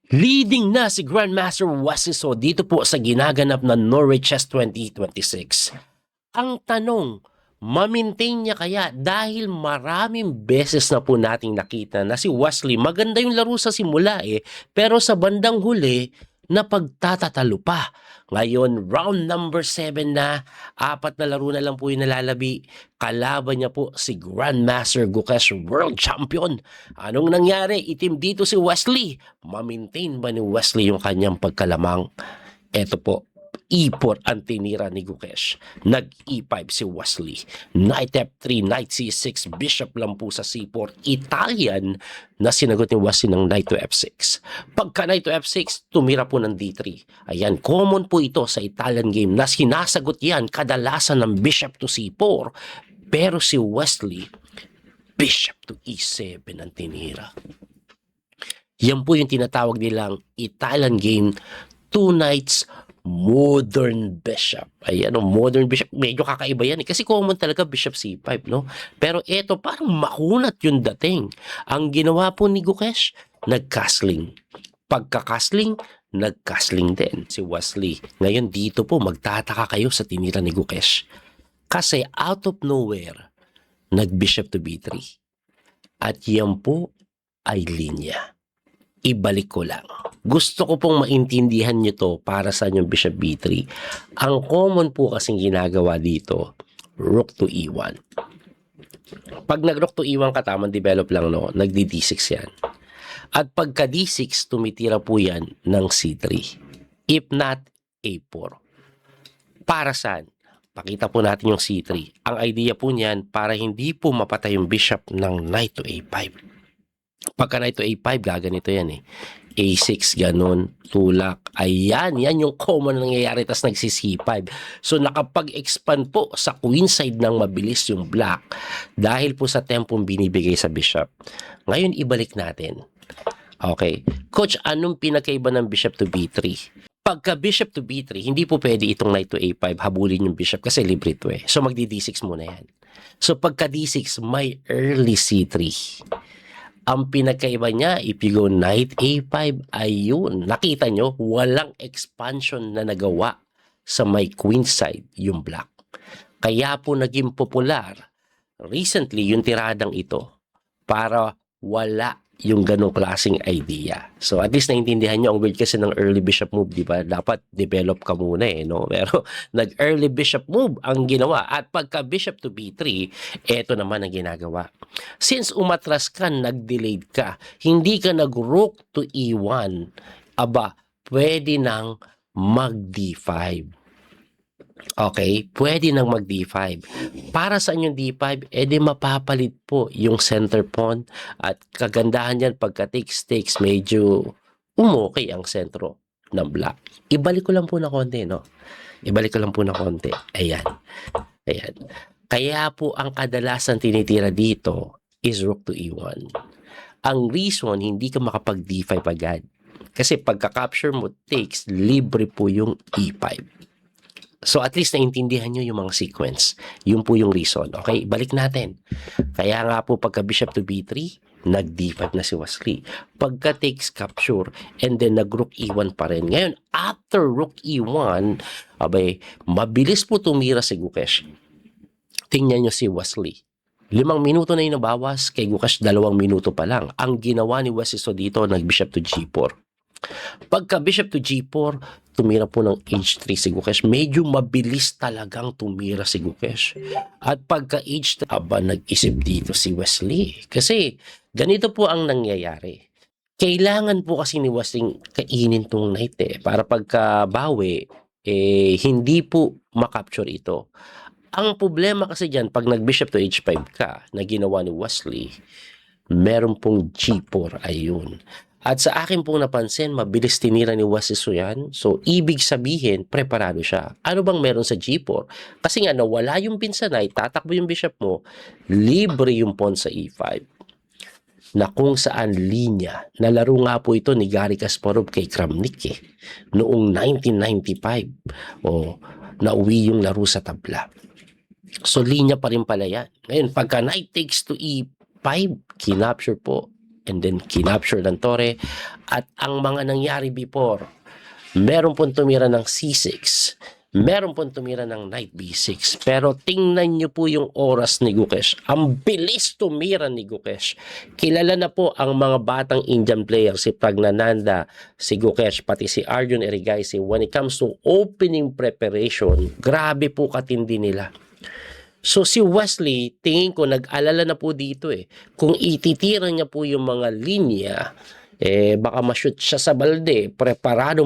Leading na si Grandmaster Wasiso dito po sa ginaganap na Norwich Chess 2026. Ang tanong, ma-maintain niya kaya dahil maraming beses na po nating nakita na si Wesley maganda yung laro sa simula pero sa bandang huli napagtatatalo pa. Ngayon, round number 7 na, 4 na laro na lang po yung nalalabi. Kalaban niya po si Grandmaster Gukesh World Champion. Anong nangyari? Itim dito si Wesley. Ma-maintain ba ni Wesley yung kanyang pagkalamang? Eto po, E4 ang tinira ni Gukesh. Nag-E5 si Wesley. Knight F3, Knight C6, Bishop lang po sa C4. Italian na sinagot ni Wesley ng Knight to F6. Pagka Knight to F6, tumira po ng D3. Ayan, common po ito sa Italian game na sinasagot yan kadalasan ng Bishop to C4. Pero si Wesley, Bishop to E7 ang tinira. Yan po yung tinatawag nilang Italian game, 2 knights, modern bishop. Ayan, modern bishop. Medyo kakaiba yan kasi common talaga bishop c5, no? Pero ito parang makunat yung dating. Ang ginawa po ni Gukesh, nag-castling. Pagka-castling, nag-castling din si Wesley. Ngayon dito po, magtataka kayo sa tinira ni Gukesh. Kasi out of nowhere, nag-bishop to b3. At yan po ay linya. Ibalik ko lang. Gusto ko pong maintindihan nyo to para sa yung bishop b3. Ang common po kasing ginagawa dito, rook to e1. Pag nag-rook to e1 ka, tamang develop lang, no? Nagdi-d6 yan. At pagka d6, tumitira po yan ng c3. If not, a4. Para saan? Pakita po natin yung c3. Ang idea po niyan, para hindi po mapatay yung bishop ng knight to a5. Pagka knight to a5, gaganito yan a6, ganun, tulak. Ayan, yan yung common na nangyayari, tas nagsi-c5. So, nakapag-expand po sa queen side ng mabilis yung black dahil po sa tempong binibigay sa bishop. Ngayon, ibalik natin. Okay. Coach, anong pinakaiba ng bishop to b3? Pagka bishop to b3, hindi po pwede itong knight to a5, habulin yung bishop kasi libre ito So, magdi-d6 muna yan. So, pagka d6, may early c3. Ang pinakaiba niya, if you go knight a5, ayun. Nakita nyo, walang expansion na nagawa sa may queen side, yung black. Kaya po naging popular recently yung tiradang ito para wala yung ganong klaseng idea. So at least naintindihan nyo, ang weird kasi ng early bishop move, di ba? Dapat develop ka muna no? Pero nag-early bishop move ang ginawa. At pagka bishop to b3, eto naman ang ginagawa. Since umatras ka, nag-delayed ka, hindi ka nag-rook to e1, aba, pwede nang mag-d5. Okay, pwede nang mag-d5. Para sa inyong d5, edi mapapalit po yung center pawn at kagandahan yan pagka takes, medyo umokay ang sentro ng black. Ibalik ko lang po na konti, no? Ibalik ko lang po na konti. Ayan. Ayan. Kaya po ang kadalasan tinitira dito is rook to e1. Ang reason, hindi ka makapag d5 agad. Kasi pagka-capture mo takes, libre po yung e5. So at least naintindihan nyo yung mga sequence. Yun po yung reason. Okay, balik natin. Kaya nga po pagka bishop to b3, nag-d5 na si Wesley. Pagka takes capture, and then nag-rook e1 pa rin. Ngayon, after rook e1, abay, mabilis po tumira si Gukesh. Tingnan nyo si Wesley. 5 minuto na yung nabawas, kay Gukesh 2 minuto pa lang. Ang ginawa ni Wesley dito, nag-bishop to g4. Pagka bishop to g4, tumira po ng h3 si Gukesh. Medyo mabilis talagang tumira si Gukesh. At pagka h3, aba, nag-isip dito si Wesley. Kasi ganito po ang nangyayari. Kailangan po kasi ni Wesley kainin tong knight para pagka bawi, hindi po makapture ito. Ang problema kasi dyan, pag nag-bishop to h5 ka, na ginawa ni Wesley, meron pong g4, ayun. At sa akin pong napansin, mabilis tinira ni Wesley yan. So, ibig sabihin, preparado siya. Ano bang meron sa g4? Kasi nga, nawala yung pin sa knight, tatakbo yung bishop mo, libre yung pawn sa e5. Na kung saan linya. Nalaro nga po ito ni Garry Kasparov kay Kramnik noong 1995. Nauwi yung laro sa tabla. So, linya pa rin pala yan. Ngayon, pagka knight takes to e5, kinapture po, and then kinapture ng Torre. At ang mga nangyari before, meron pong tumira ng C6, meron pong tumira ng Knight B6. Pero tingnan nyo po yung oras ni Gukesh. Ang bilis tumira ni Gukesh. Kilala na po ang mga batang Indian players, si Pragnananda, si Gukesh, pati si Arjun Erigaisi. When it comes to opening preparation, grabe po katindi nila. So si Wesley, tingin ko nag-alala na po dito Kung ititira niya po yung mga linya, baka ma-shoot siya sa balde. Preparado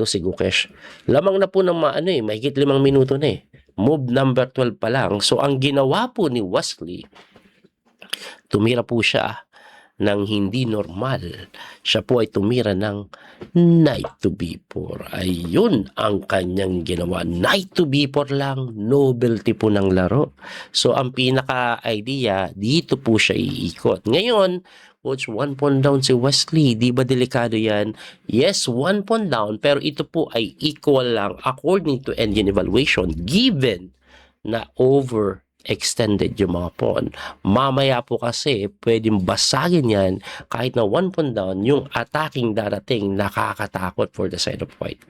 si Gukesh. Lamang na po ng mahigit 5 minuto na Move number 12 pa lang. So ang ginawa po ni Wesley, tumira po siya ng hindi normal. Siya po ay tumira ng Knight to B4. Ayun ang kanyang ginawa. Knight to B4 lang, novelty po ng laro. So ang pinaka-idea, dito po siya iikot. Ngayon, coach, 1 pawn down si Wesley. Di ba delikado yan? Yes, 1 pawn down, pero ito po ay equal lang according to engine evaluation, given na extended yung mga pawn. Mamaya po kasi pwedeng basagin yan kahit na 1 pawn down, yung attacking darating nakakatakot for the side of white.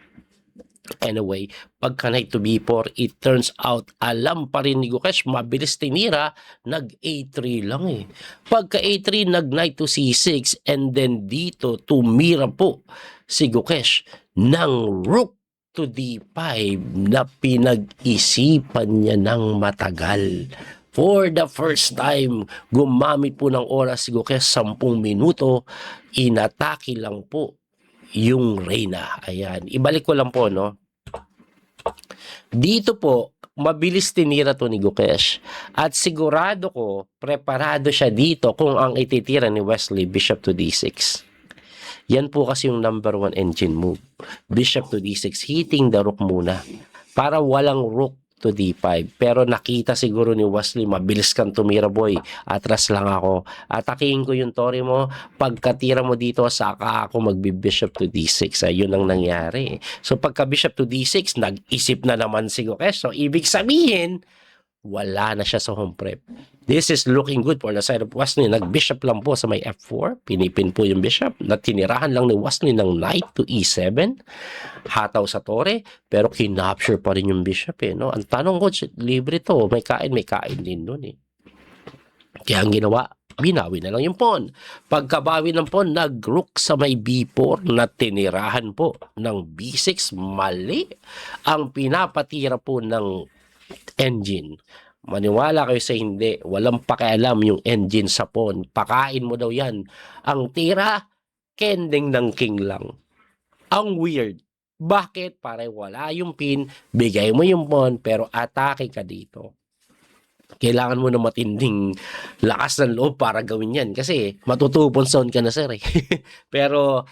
Anyway, pagka Knight to B4, it turns out alam pa rin ni Gukesh, mabilis tinira, nag A3 lang Pagka A3, nag Knight to C6, and then dito tumira po si Gukesh ng Rook to D5 na pinag-isipan niya ng matagal. For the first time, gumamit po ng oras si Gukesh 10 minuto, inatake lang po yung Reyna. Ayan, ibalik ko lang po, no? Dito po, mabilis tinira to ni Gukesh. At sigurado ko, preparado siya dito kung ang ititira ni Wesley, Bishop to D6. Yan po kasi yung number 1 engine move. Bishop to D6, hitting the rook muna. Para walang rook to D5. Pero nakita siguro ni Wesley, mabilis kang tumira boy. Atras lang ako. Atakihin ko yung Torre mo. Pagkatira mo dito, saka ako magbi-bishop to D6. Ayun ang nangyari. So pagka bishop to D6, nag-isip na naman si Gukesh. So ibig sabihin, wala na siya sa home prep. This is looking good for the side of Wesley. Nag-bishop lang po sa may F4. Pinipin po yung bishop. Natinirahan lang ni Wesley ng knight to E7. Hataw sa Torre. Pero kinapture pa rin yung bishop no? Ang tanong ko, libre to. May kain din doon Kaya ang ginawa, binawi na lang yung pawn. Pagkabawi ng pawn, nag-rook sa may B4 na tinirahan po ng B6. Mali ang pinapatira po ng engine. Maniwala kayo sa hindi, walang pakialam yung engine sa pawn. Pakain mo daw yan. Ang tira, kending ng king lang. Ang weird. Bakit? Para wala yung pin, bigay mo yung pawn, pero atake ka dito. Kailangan mo na matinding lakas ng loob para gawin yan. Kasi matutupon sound ka na sir Pero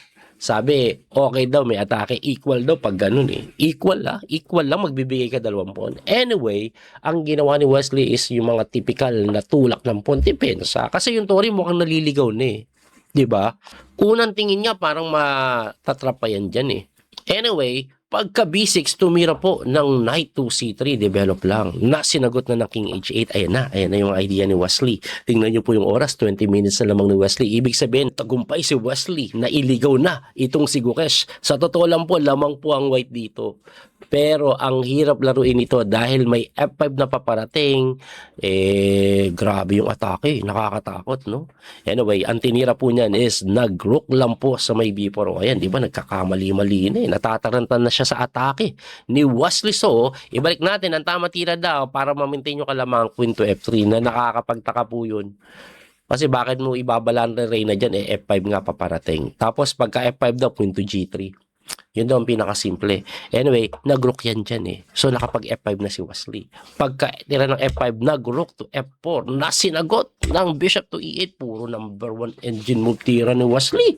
sabi, okay daw, may atake. Equal daw pag ganun Equal lang, magbibigay ka 2 pawn. Anyway, ang ginawa ni Wesley is yung mga typical na tulak ng pawn. Depensa. Kasi yung Torre mukhang naliligaw na Diba? Unang tingin niya parang matatrap pa yan dyan Anyway, pagka B6, tumira po ng Knight to C3, develop lang. Sinagot na ng King H8. Ayan na yung idea ni Wesley. Tingnan nyo po yung oras, 20 minutes na lamang ni Wesley. Ibig sabihin, tagumpay si Wesley, nailigaw na itong si Gukesh. Sa totoo lang po, lamang po ang white dito. Pero ang hirap laruin ito dahil may F5 na paparating. Grabe yung atake. Nakakatakot, no? Anyway, ang tinira po niyan is nag-rook lang po sa may B4. Ayan, di ba? Nagkakamali-mali na Natatarantan na siya sa atake ni Wesley. So, ibalik natin ang tama tira daw para ma-maintain yung kalamang queen to F3 na nakakapagtaka po yun. Kasi bakit mo ibabalan ng Reyna dyan? F5 nga paparating. Tapos pagka F5 daw, queen to G3. Yun daw ang pinakasimple. Anyway, nag-rook yan dyan So, nakapag F5 na si Wesley. Pagka tira ng F5, nag-rook to F4. Nasinagot ng bishop to E8. Puro number 1 engine move tira ni Wesley.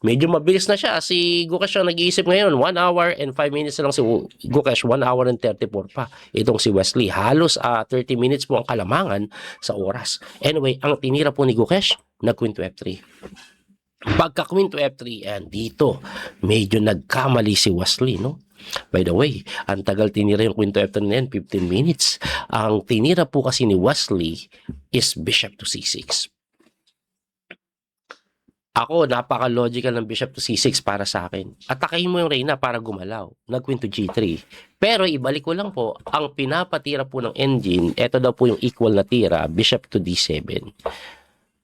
Medyo mabilis na siya. Si Gukesh ang nag-iisip ngayon. 1 hour and 5 minutes na lang si Gukesh. 1 hour and 34 pa. Itong si Wesley. Halos 30 minutes po ang kalamangan sa oras. Anyway, ang tinira po ni Gukesh, nag-queen to F3. Pagka queen to F3, and dito, medyo nagkamali si Wesley, no? By the way, ang tagal tinira yung queen to F3 na yan, 15 minutes. Ang tinira po kasi ni Wesley is bishop to C6. Ako, napaka-logical ng bishop to c6 para sa akin. Atakahin mo yung reyna para gumalaw. Nag-queen to g3. Pero ibalik ko lang po, ang pinapatira po ng engine, ito daw po yung equal na tira, bishop to d7.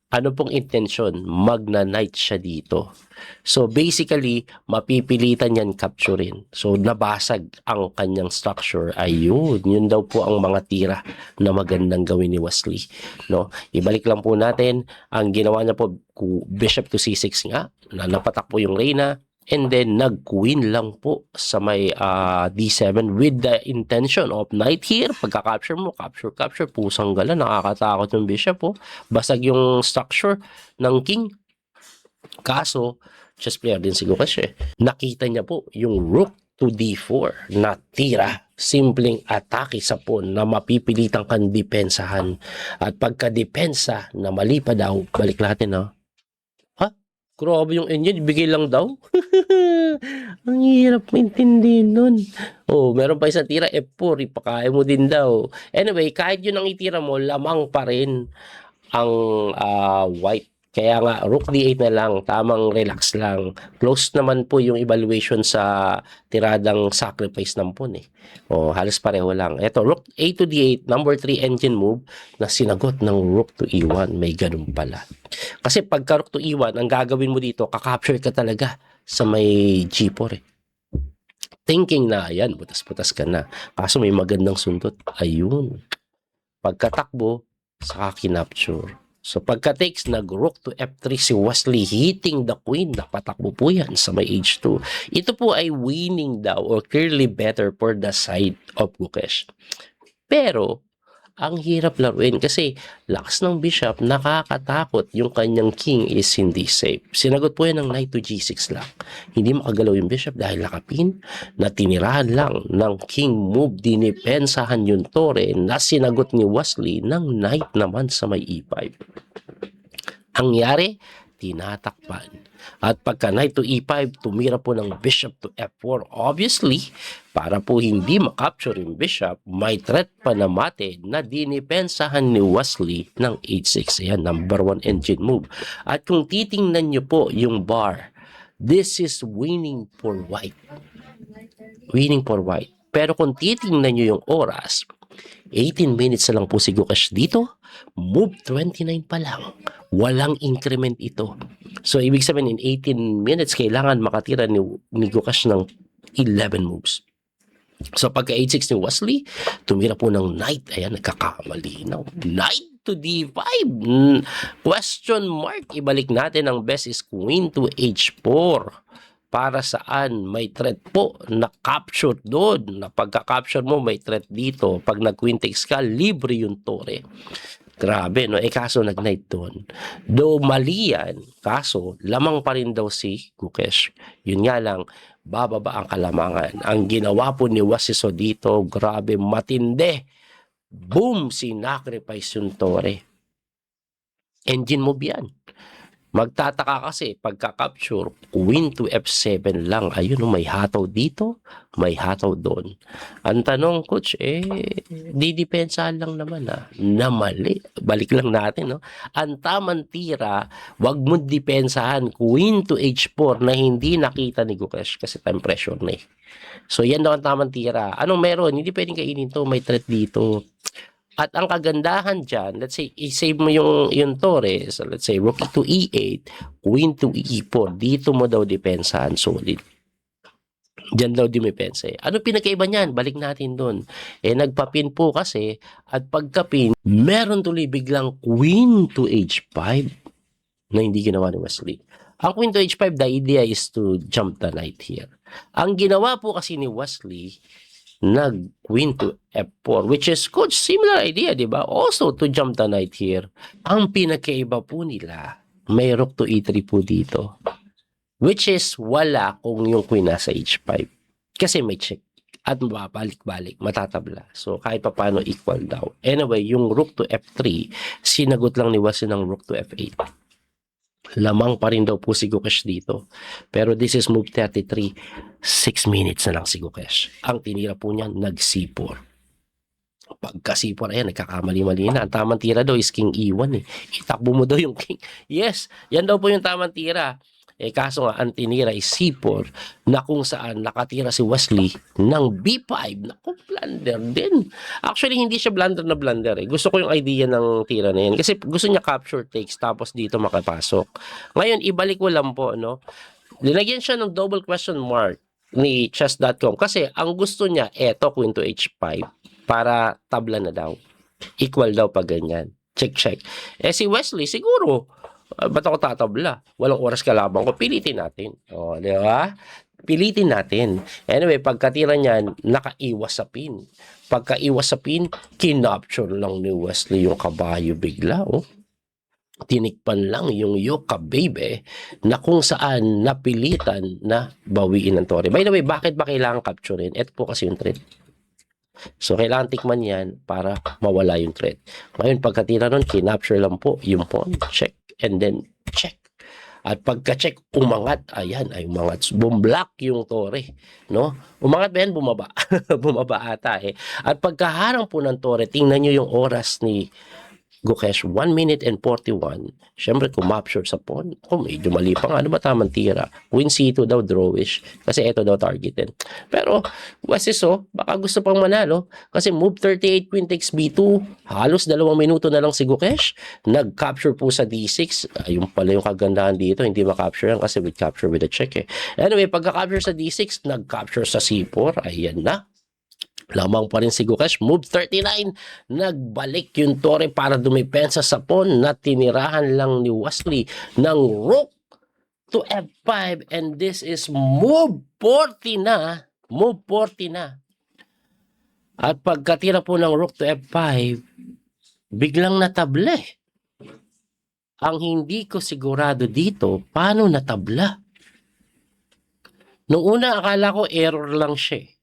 Ano pong intensyon? Magna-knight siya dito. So basically, mapipilitan yan capturein. So nabasag ang kanyang structure. Ayun, yun daw po ang mga tira na magandang gawin ni Wesley. No? Ibalik lang po natin, ang ginawa niya po, bishop to c6 nga, na napatak po yung reyna, and then nag-queen lang po sa may d7 with the intention of knight here. Pagka-capture mo, capture, pusang gala, nakakatakot yung bishop po. Basag yung structure ng king. Kaso, chess player din siguro kasi nakita niya po yung rook to d4 na tira. Simpleng atake sa pawn na mapipilitang kang depensahan. At pagka-depensa na mali pa daw, balik natin ha. Grabe yung engine, bigay lang daw. Ang hirap maintindi nun. Oh, meron pa isang tira, F4, ipakain mo din daw. Anyway, kahit yun ang itira mo, lamang pa rin ang white. Kaya nga, rook d8 na lang, tamang relax lang. Close naman po yung evaluation sa tiradang sacrifice ng pawn eh. Oh, halos pareho lang. Ito, rook a to d8, number 3 engine move na sinagot ng rook to e1. May ganun pala. Kasi pagka rook to e1, ang gagawin mo dito, kakapture ka talaga sa may g4 eh. Thinking na, ayan, butas-butas ka na. Kaso may magandang sundot. Ayun. Pagkatakbo, saka kinapture. So pagka-takes, nag-rook to f3 si Wesley, hitting the queen. Napatakbo po yan sa may h2. Ito po ay winning daw or clearly better for the side of Gukesh. Pero, ang hirap laruin kasi lakas ng bishop, nakakatakot, yung kanyang king is hindi safe. Sinagot po yan ng knight to g6 lang. Hindi makagalaw yung bishop dahil nakapin na tinirahan lang ng king move, dinipensahan yung tore na sinagot ni Wesley ng knight naman sa may e5. Ang yari, tinatakpan. At pagka knight to e5, tumira po ng bishop to f4. Obviously, para po hindi makapture yung bishop, may threat pa na mate na dinipensahan ni Wesley ng h6. Ayan, number 1 engine move. At kung titingnan nyo po yung bar, this is winning for white. Winning for white. Pero kung titingnan nyo yung oras, 18 minutes na lang po si Gukesh dito. Move 29 pa lang. Walang increment ito. So, ibig sabihin, in 18 minutes, kailangan makatira ni Gukesh ng 11 moves. So, pagka 8-6 ni Wesley, tumira po ng knight. Ayan, nagkakamalinaw. Knight to d5. Question mark. Ibalik natin ang best is queen to h4. Para saan may threat po na capture doon. Na pagka-capture mo, may threat dito. Pag nag-queen takes ka, libre yung tore. Grabe, no? Kaso nag-knight doon. Though mali yan, kaso lamang pa rin daw si Gukesh. Yun nga lang, bababa ang kalamangan. Ang ginawa po ni Wasiso dito, grabe, matindi. Boom! Sinacrifice yung tore. Engine move yan. Magtataka kasi pagka-capture, queen to f7 lang. Ayun, may hataw dito, may hataw doon. Ang tanong, coach, didepensahan lang naman na mali. Balik lang natin, no? Ang tamang tira, wag mo depensahan, queen to h4 na hindi nakita ni Gukesh kasi time pressure na eh. So, yan daw ang tamang tira. Anong meron? Hindi pwedeng kainin to, may threat dito. At ang kagandahan dyan, let's say, i-save mo yung tore. So, let's say, rook to e8, queen to e4. Dito mo daw depensahan solid. Diyan daw dumipensa. Ano pinakaiba niyan? Balik natin doon. Nagpapin po kasi, at pagkapin, meron tuloy biglang queen to h5 na hindi ginawa ni Wesley. Ang queen to h5, the idea is to jump the knight here. Ang ginawa po kasi ni Wesley, nag-queen to f4, which is coach, similar idea, di ba? Also to jump the knight here. Ang pinakaiba po nila, may rook to e3 po dito, which is wala kung yung queen nasa h5 kasi may check at mababalik-balik, matatabla. So kahit pa paano equal daw. Anyway, yung rook to f3, sinagot lang ni Wesley ng rook to f8. Lamang pa rin daw po si Gukesh dito. Pero this is move 33. 6 minutes na lang si Gukesh. Ang tinira po niya, nag-c4. Pagkasipon, ayan, nagkakamali-mali na. Ang tamang tira daw is King E1 eh. Itakbo mo daw yung King. Yes, yan daw po yung tamang tira. Eh kaso nga, ang tinira is C4 na kung saan nakatira si Wesley ng B5. Naku, blunder din. Actually, hindi siya blunder na blunder eh. Gusto ko yung idea ng tira na yan. Kasi gusto niya capture takes tapos dito makapasok. Ngayon, ibalik ko lang po, no? Linagyan siya ng double question mark ni chess.com kasi ang gusto niya, eto, Queen to H5 para tabla na daw. Equal daw pag ganyan. Check. Eh si Wesley, siguro, ba't ako tatabla? Walang oras kalaban ko. Pilitin natin. O, di ba? Pilitin natin. Anyway, pagkatira niyan, nakaiwas sa pin. Pagkaiwas sa pin, kinapture lang ni Wesley yung kabayo bigla. Oh. Tinikpan lang yung Yuka baby na kung saan napilitan na bawiin ng tore. By the way, bakit ba kailangan capturein? Ito po kasi yung threat. So, kailangan tikman yan para mawala yung threat. Ngayon, pagkatira nun, kinapture lang po yung pawn. Check. And then, check. At pagka-check, umangat. Ayan, ay umangat. Bumlock yung tore. No? Umangat ba yan? Bumaba. Bumaba ata eh. At pagkaharang po ng tore, tingnan nyo yung oras ni Gukesh, 1 minute and 41. Siyempre, kumapture sa pawn. Oh, medyo mali pa nga. Ano ba tamang tira? Queen C2 daw, drawish. Kasi ito daw targetin. Pero, Wesiso, baka gusto pang manalo. Kasi move 38, Queen takes B2. Halos 2 minuto na lang si Gukesh. Nag-capture po sa D6. Ayun pala yung kagandahan dito. Hindi ma-capture yan kasi with capture with a check eh. Anyway, pagka-capture sa D6, nag-capture sa C4. Ayan na. Lamang pa rin si Gukesh. Move 39. Nagbalik yung tore para dumipensa sa pawn na tinirahan lang ni Wesley ng rook to F5. And this is move 40 na. Move 40 na. At pagkatira po ng rook to F5, biglang natable. Ang hindi ko sigurado dito, paano natabla? Noong una, akala ko error lang siya.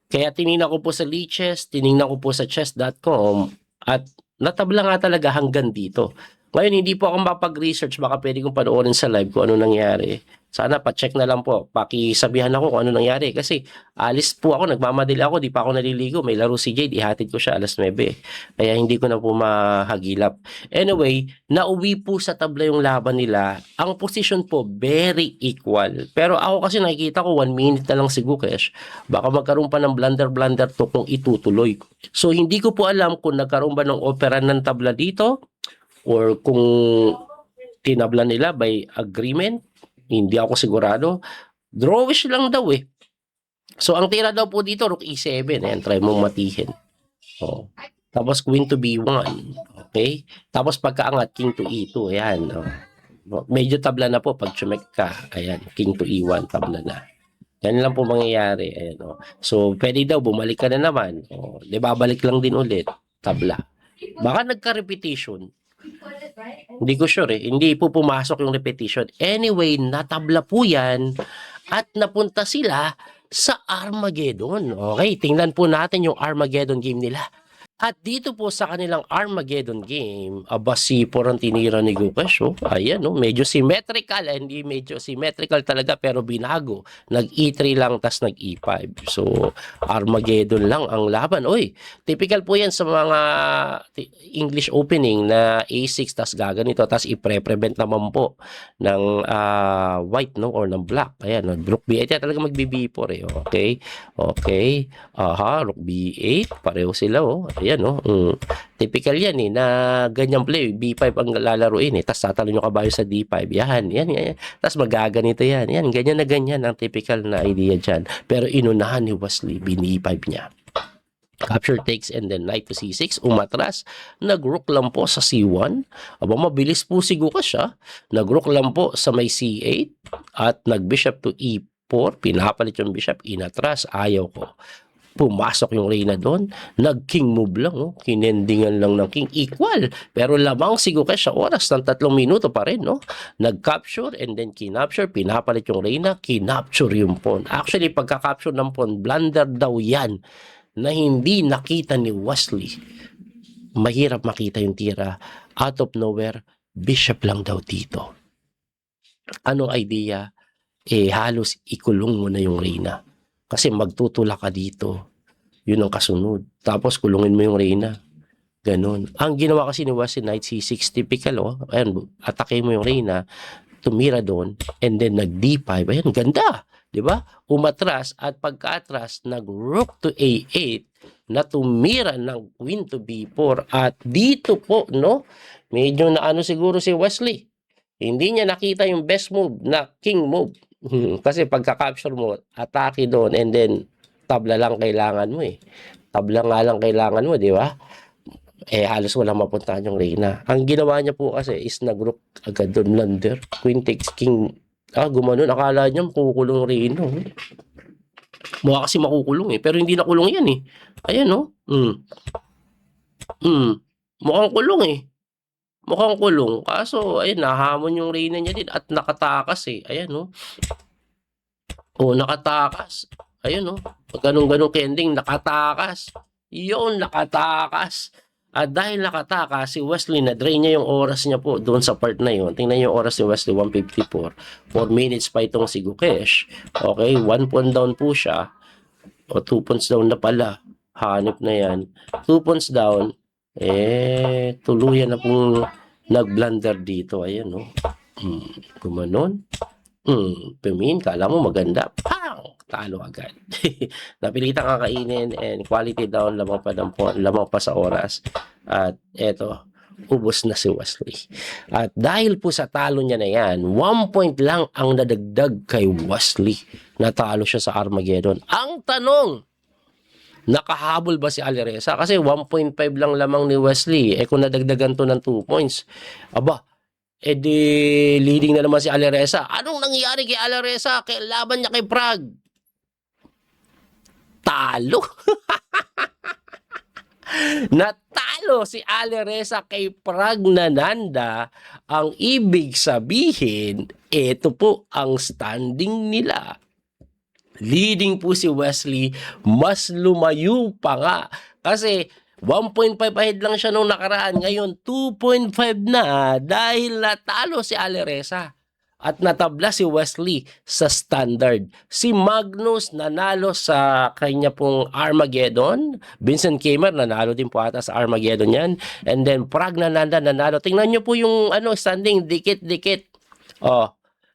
Kaya tinignan ko po sa Lichess, tinignan ko po sa chess.com at natabla nga talaga hanggang dito. Ngayon, hindi po ako mapag-research. Baka pwede kong panoorin sa live kung ano nangyari. Sana pa-check na lang po. Pakisabihan ako kung ano nangyari. Kasi alis po ako, nagmamadali ako, di pa ako naliligo. May laro si Jade, ihatid ko siya alas 9. Kaya hindi ko na po mahagilap. Anyway, nauwi po sa tabla yung laban nila. Ang position po, very equal. Pero ako kasi nakikita ko 1 minute na lang si Gukesh. Baka magkaroon pa ng blunder to kung itutuloy. So hindi ko po alam kung nagkaroon ba ng operan ng tabla dito or kung tinabla nila by agreement. Hindi ako sigurado. Drawish lang daw eh. So, ang tira daw po dito, rook e7. Ayan, try mong matihin. Oh. Tapos, queen to b1. Okay? Tapos, pagkaangat, king to e2. Ayan. Oh. Medyo tabla na po pag chumek ka. Ayan, king to e1, tabla na. Yan lang po mangyayari. Ayan, oh. So, pwede daw, bumalik ka na naman. Oh. Di babalik lang din ulit. Tabla. Baka nagka-repetition. Hindi ko sure eh. Hindi po pumasok yung repetition. Anyway, natabla po yan at napunta sila sa Armageddon. Okay, tingnan po natin yung Armageddon game nila. At dito po sa kanilang Armageddon game, C4 ang tinira ni Gukesh. Oh. Ayan, oh, medyo symmetrical. Hindi medyo symmetrical talaga pero binago. Nag-E3 lang tas nag-E5. So, Armageddon lang ang laban. Oy, typical po yan sa mga English opening na A6 tas gaganito tas i-prevent naman po ng white no or ng black. Ayan, rook B8. Yan talaga mag-B4 eh. Okay, okay. Aha, rook B8. Pareho sila oh. Ayan, no? Typical yan eh, na ganyang play. B5 ang lalaruin eh. Tapos tatalo nyo kabayo sa D5. Yan. Tapos magaganito yan. Yan, ganyan na ganyan ang typical na idea dyan. Pero inunahan ni Wesley, B5 niya. Capture takes and then knight to C6. Umatras. Nag-rook lang po sa C1. Aba, mabilis po si Gukesh ha. Nag-rook lang po sa may C8. At nag-bishop to E4. Pinapalit yung bishop. Inatras. Ayaw ko. Pumasok yung reyna doon, nag-king move lang, oh. Kinendingan lang ng king, equal. Pero lamang si Gukesh sa oras ng 3 minuto pa rin, no? Nag-capture and then kinapture, pinapalit yung reyna, kinapture yung pawn. Actually, pagka-capture ng pawn, blunder daw yan na hindi nakita ni Wesley. Mahirap makita yung tira. Out of nowhere, bishop lang daw dito. Anong idea? Eh, halos ikulong mo na yung reyna. Kasi magtutula ka dito. Yun ang kasunod. Tapos kulungin mo yung Reyna. Ganon. Ang ginawa kasi ni Wesley Knight, C6 typical, ayan, atake mo yung Reyna, tumira doon, and then nag D5, ayan, ganda, di ba? Umatras, at pagka-atras, nag-rook to A8, na tumira ng queen to B4, at dito po, no, medyo na ano siguro si Wesley, hindi niya nakita yung best move na king move. Kasi pagka-capture mo, atake doon, and then tabla lang kailangan mo eh. Tabla nga lang kailangan mo, di ba? Halos walang mapuntahan yung Reyna. Ang ginawa niya po kasi is nag-rook agad doon, blunder. Queen takes king. Gumanon. Akala niya makukulong Reyna. Mukha kasi makukulong eh. Pero hindi nakulong yan eh. Ayan oh. Mukhang kulong eh. Mukhang kulong. Kaso, ayun, nahamon yung Reyna niya din at nakatakas eh. Ayan oh. Nakatakas. Ayun oh. Ganun-ganun kending, nakatakas. Yun, nakatakas. At dahil nakataka, si Wesley na-drain niya yung oras niya po doon sa part na yun. Tingnan yung oras ni Wesley, 1:54. 4 minutes pa itong si Gukesh. Okay, 1 point down po siya. O 2 points down na pala. Hanip na yan. 2 points down. Tuluyan na pong nag-blunder dito. Ayan, no? Gumanon. Pumin, kala mo maganda. Pang! Talo agad. Napilitan kakainin and quality down, lamang pa sa oras. At eto, ubos na si Wesley. At dahil po sa talo niya na yan, 1 point lang ang nadagdag kay Wesley. Natalo siya sa Armageddon. Ang tanong, nakahabol ba si Aleresa? Kasi 1.5 lang lamang ni Wesley. Kung nadagdagan to ng 2 points, aba, di leading na naman si Aleresa. Anong nangyari kay Aleresa? Laban niya kay Prague. Talo. Natalo si Aleresa kay Pragnananda. Ang ibig sabihin, ito po ang standing nila. Leading po si Wesley, mas lumayo pa nga. Kasi 1.5 ahead lang siya nung nakaraan. Ngayon, 2.5 na dahil natalo si Aleresa. At natabla si Wesley sa standard. Si Magnus nanalo sa kanya pong Armageddon. Vincent Kamer nanalo din po ata sa Armageddon yan. And then Pragnananda nanalo. Tingnan nyo po yung standing, dikit-dikit.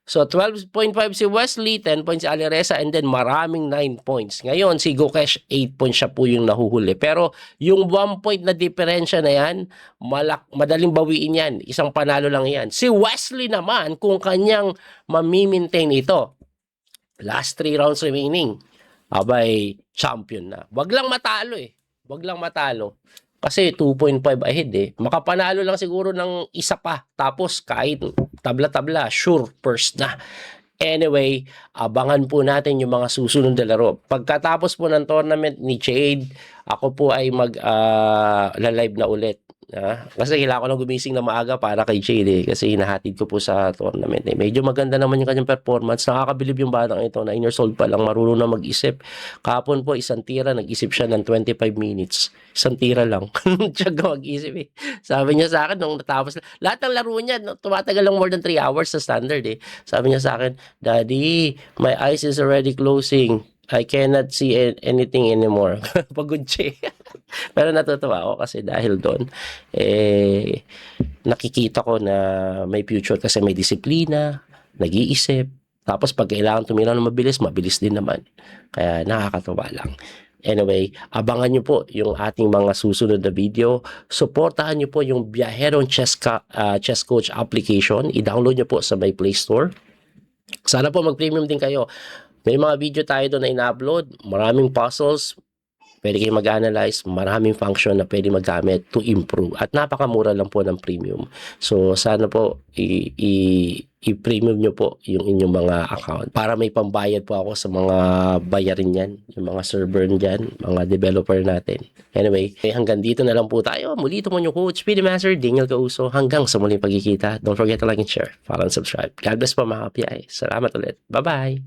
So 12.5 si Wesley, 10 points si Aleresa, and then maraming 9 points. Ngayon, si Gukesh, 8 points siya po yung nahuhuli. Pero yung 1 point na diferensya na yan, madaling bawiin yan. Isang panalo lang yan. Si Wesley naman, kung kanyang mamimaintain ito, last 3 rounds remaining, abay, champion na. Wag lang matalo eh. Wag lang matalo. Kasi 2.5 ahead eh. Makapanalo lang siguro ng isa pa. Tapos kahit tabla-tabla, sure, first na. Anyway, abangan po natin yung mga susunod na laro. Pagkatapos po ng tournament ni Jade, ako po ay mag-live na ulit. Kasi kailangan ko lang gumising na maaga para kay Jade kasi hinahatid ko po sa tournament. Medyo maganda naman yung kanyang performance. Nakakabilib yung batang ito. 9 years old pa lang, marunong na mag-isip. Kahapon po, isang tira, nag-isip siya ng 25 minutes. Isang tira lang. Tiyaga mag-isip eh. Sabi niya sa akin, nung natapos, lahat ng laro niya, tumatagal lang more than 3 hours sa standard eh. Sabi niya sa akin, Daddy, my eyes is already closing. I cannot see anything anymore. Pagod siya. Pero natutuwa ako kasi dahil doon, nakikita ko na may future kasi may disiplina, nag-iisip. Tapos pag kailangan tumira ng mabilis, mabilis din naman. Kaya nakakatuwa lang. Anyway, abangan nyo po yung ating mga susunod na video. Supportahan nyo po yung Biyaherong Chess Coach application. I-download nyo po sa my Play Store. Sana po mag-premium din kayo. May mga video tayo doon na ina-upload. Maraming puzzles. Pwede kayo mag-analyze. Maraming function na pwede magamit to improve. At napakamura lang po ng premium. So, sana po i-premium nyo po yung inyong mga account. Para may pambayad po ako sa mga bayarin yan. Yung mga server dyan. Mga developer natin. Anyway, hanggang dito na lang po tayo. Muli ito mo yung coach, PD Master, Daniel Causo. Hanggang sa muling pagkikita. Don't forget to like and share. Follow and subscribe. God bless po mga kapiyay. Salamat ulit. Bye-bye.